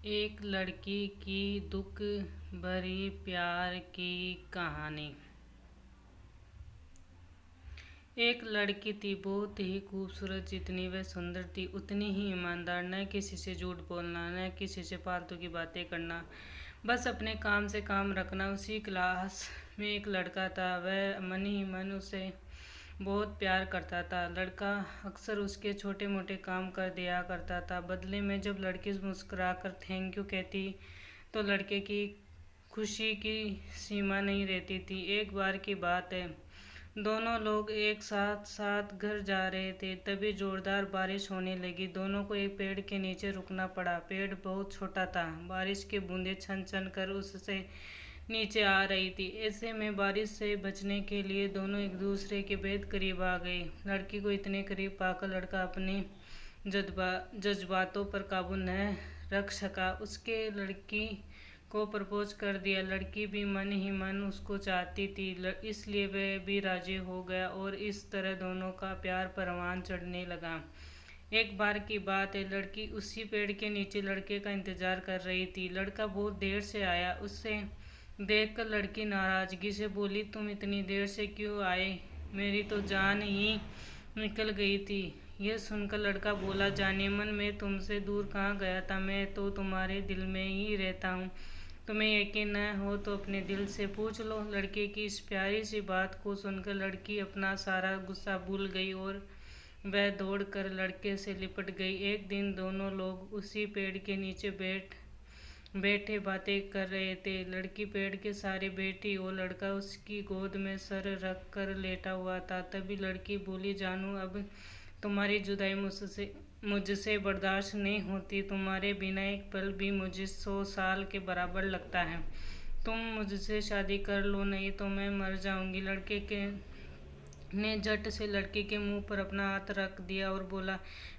एक लड़की की दुख भरी प्यार की कहानी। एक लड़की थी, बहुत ही खूबसूरत। जितनी वह सुंदर थी उतनी ही ईमानदार। न किसी से झूठ बोलना, न किसी से फालतू की बातें करना, बस अपने काम से काम रखना। उसी क्लास में एक लड़का था, वह मन ही मन उसे बहुत प्यार करता था। लड़का अक्सर उसके छोटे मोटे काम कर दिया करता था। बदले में जब लड़की मुस्कुराकर थैंक यू कहती तो लड़के की खुशी की सीमा नहीं रहती थी। एक बार की बात है, दोनों लोग एक साथ साथ घर जा रहे थे, तभी जोरदार बारिश होने लगी। दोनों को एक पेड़ के नीचे रुकना पड़ा। पेड़ बहुत छोटा था, बारिश की बूंदें छन छन कर उससे नीचे आ रही थी। ऐसे में बारिश से बचने के लिए दोनों एक दूसरे के बेहद करीब आ गए। लड़की को इतने करीब पाकर लड़का अपने जज्बातों पर काबू न रख सका। उसके लड़की को प्रपोज कर दिया। लड़की भी मन ही मन उसको चाहती थी, इसलिए वह भी राजी हो गया और इस तरह दोनों का प्यार परवान चढ़ने लगा। एक बार की बात है, लड़की उसी पेड़ के नीचे लड़के का इंतजार कर रही थी। लड़का बहुत देर से आया। उससे देखकर लड़की नाराजगी से बोली, तुम इतनी देर से क्यों आए? मेरी तो जान ही निकल गई थी। यह सुनकर लड़का बोला, जाने मन मैं तुमसे दूर कहाँ गया था, मैं तो तुम्हारे दिल में ही रहता हूँ। तुम्हें यकीन न हो तो अपने दिल से पूछ लो। लड़के की इस प्यारी सी बात को सुनकर लड़की अपना सारा गुस्सा भूल गई और वह दौड़कर लड़के से लिपट गई। एक दिन दोनों लोग उसी पेड़ के नीचे बैठे बातें कर रहे थे। लड़की पेड़ के सहारे बैठी और लड़का उसकी गोद में सर रख कर लेटा हुआ था। तभी लड़की बोली, जानू अब तुम्हारी जुदाई मुझसे बर्दाश्त नहीं होती। तुम्हारे बिना एक पल भी मुझे 100 साल के बराबर लगता है। तुम मुझसे शादी कर लो, नहीं तो मैं मर जाऊंगी। लड़के ने झट से लड़की के मुंह पर अपना हाथ रख दिया और बोला,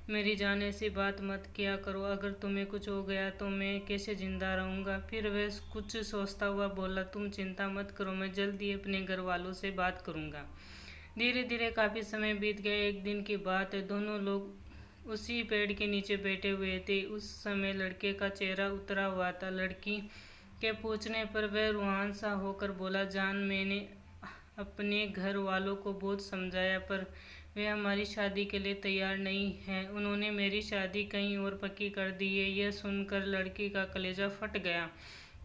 मेरी जान ऐसी बात मत किया करो। अगर तुम्हें कुछ हो गया तो मैं कैसे जिंदा रहूंगा? फिर वह कुछ सोचता हुआ बोला, तुम चिंता मत करो, मैं जल्दी अपने घर वालों से बात करूंगा। धीरे धीरे काफी समय बीत गया। एक दिन की बात है, दोनों लोग उसी पेड़ के नीचे बैठे हुए थे। उस समय लड़के का चेहरा उतरा हुआ था। लड़की के पूछने पर वह रूहान सा होकर बोला, जान मैंने अपने घर वालों को बहुत समझाया पर वे हमारी शादी के लिए तैयार नहीं हैं। उन्होंने मेरी शादी कहीं और पक्की कर दी है। यह सुनकर लड़की का कलेजा फट गया।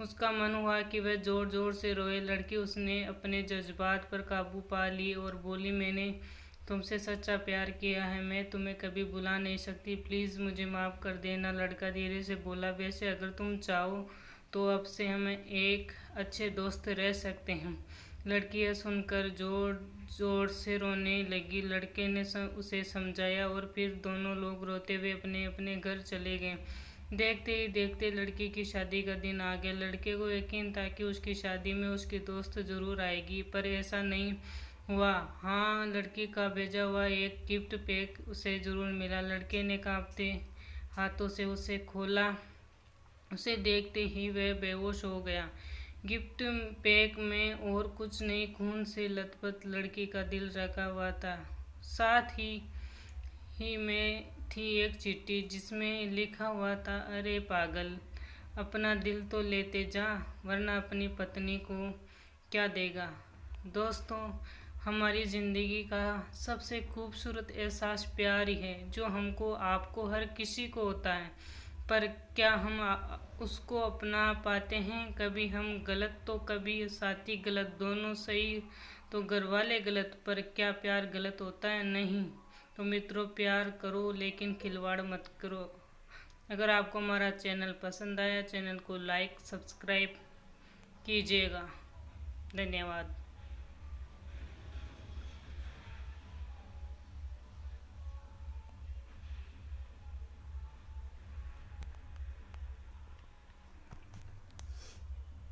उसका मन हुआ कि वह जोर जोर से रोए। लड़की उसने अपने जज्बात पर काबू पा ली और बोली, मैंने तुमसे सच्चा प्यार किया है, मैं तुम्हें कभी भुला नहीं सकती, प्लीज़ मुझे माफ़ कर देना। लड़का धीरे से बोला, वैसे अगर तुम चाहो तो अब से हम एक अच्छे दोस्त रह सकते हैं। लड़की यह सुनकर जोर जोर से रोने लगी। लड़के ने उसे समझाया और फिर दोनों लोग रोते हुए अपने अपने घर चले गए। देखते ही देखते लड़की की शादी का दिन आ गया। लड़के को यकीन था कि उसकी शादी में उसकी दोस्त जरूर आएगी, पर ऐसा नहीं हुआ। हाँ, लड़की का भेजा हुआ एक गिफ्ट पैक उसे जरूर मिला। लड़के ने कांपते हाथों से उसे खोला। उसे देखते ही वह बेहोश हो गया। गिफ्ट पैक में और कुछ नहीं, खून से लथपथ लड़की का दिल रखा हुआ था। साथ ही में थी एक चिट्ठी जिसमें लिखा हुआ था, अरे पागल, अपना दिल तो लेते जा, वरना अपनी पत्नी को क्या देगा। दोस्तों, हमारी ज़िंदगी का सबसे खूबसूरत एहसास प्यार ही है, जो हमको आपको हर किसी को होता है, पर क्या हम उसको अपना पाते हैं? कभी हम गलत तो कभी साथी गलत, दोनों सही तो घर वाले गलत, पर क्या प्यार गलत होता है? नहीं। तो मित्रों, प्यार करो लेकिन खिलवाड़ मत करो। अगर आपको हमारा चैनल पसंद आया, चैनल को लाइक सब्सक्राइब कीजिएगा। धन्यवाद।